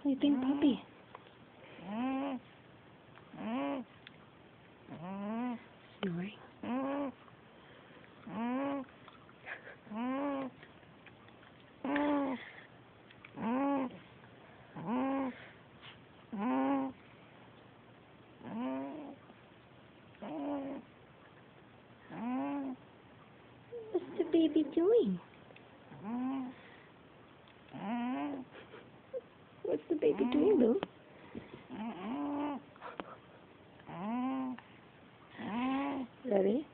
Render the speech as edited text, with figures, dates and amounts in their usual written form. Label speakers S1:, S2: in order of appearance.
S1: Sleeping puppy. Snoring. What's the baby doing? What's the baby doing, Lou? Ready?